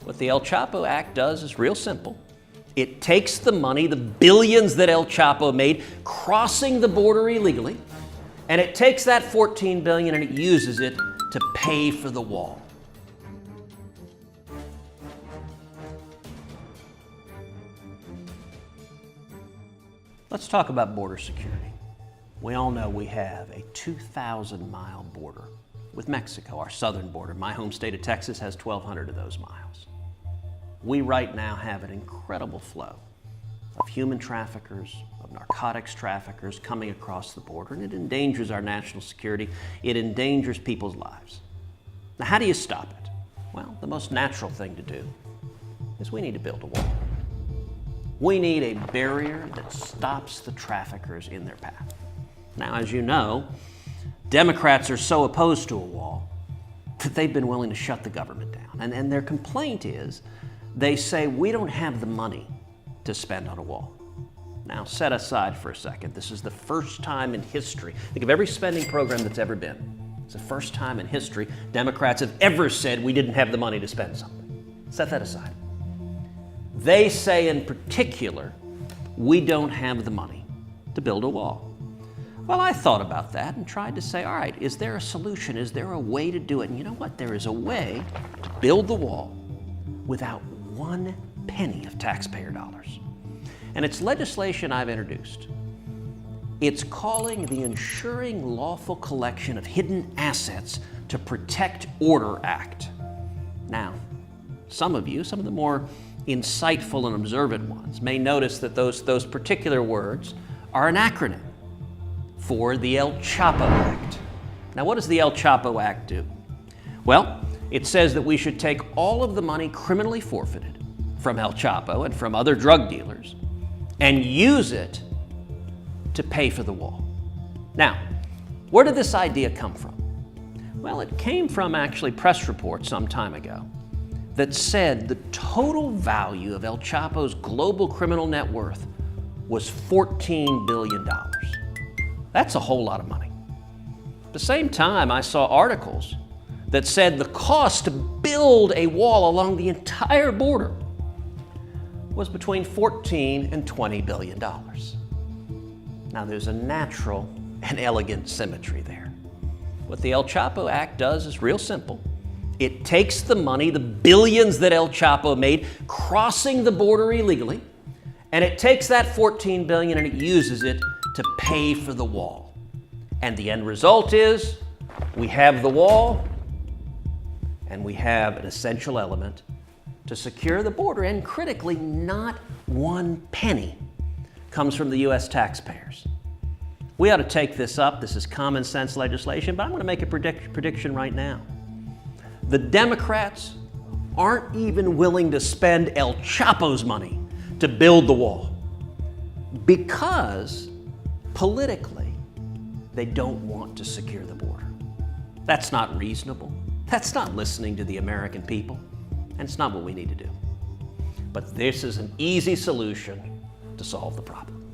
What the El Chapo Act does is real simple. It takes the money, the billions that El Chapo made crossing the border illegally, and it takes that $14 billion and it uses it to pay for the wall. Let's talk about border security. We all know we have a 2,000-mile border with Mexico, our southern border. My home state of Texas has 1,200 of those miles. We right now have an incredible flow of human traffickers, of narcotics traffickers coming across the border, and it endangers our national security. It endangers people's lives. Now, how do you stop it? Well, the most natural thing to do is we need to build a wall. We need a barrier that stops the traffickers in their path. Now, as you know, Democrats are so opposed to a wall that they've been willing to shut the government down. And their complaint is, they say, we don't have the money to spend on a wall. Now, set aside for a second. This is the first time in history. Think of every spending program that's ever been. It's the first time in history Democrats have ever said we didn't have the money to spend something. Set that aside. They say in particular, we don't have the money to build a wall. Well, I thought about that and tried to say, all right, is there a solution? Is there a way to do it? And you know what? There is a way to build the wall without one penny of taxpayer dollars. And it's legislation I've introduced. It's calling the Ensuring Lawful Collection of Hidden Assets to Protect Order Act. Now, some of you, some of the more insightful and observant ones, may notice that those particular words are an acronym for the El Chapo Act. Now, what does the El Chapo Act do? Well, it says that we should take all of the money criminally forfeited from El Chapo and from other drug dealers and use it to pay for the wall. Now, where did this idea come from? Well, it came from actually press reports some time ago that said the total value of El Chapo's global criminal net worth was $14 billion. That's a whole lot of money. At the same time, I saw articles that said the cost to build a wall along the entire border was between $14 and $20 billion. Now, there's a natural and elegant symmetry there. What the El Chapo Act does is real simple. It takes the money, the billions that El Chapo made crossing the border illegally, and it takes that $14 billion and it uses it to pay for the wall. And the end result is we have the wall and we have an essential element to secure the border, and critically, not one penny comes from the U.S. taxpayers. We ought to take this up. This is common sense legislation, but I'm going to make a prediction right now. The Democrats aren't even willing to spend El Chapo's money to build the wall because politically they don't want to secure the border. That's not reasonable. That's not listening to the American people, and it's not what we need to do. But this is an easy solution to solve the problem.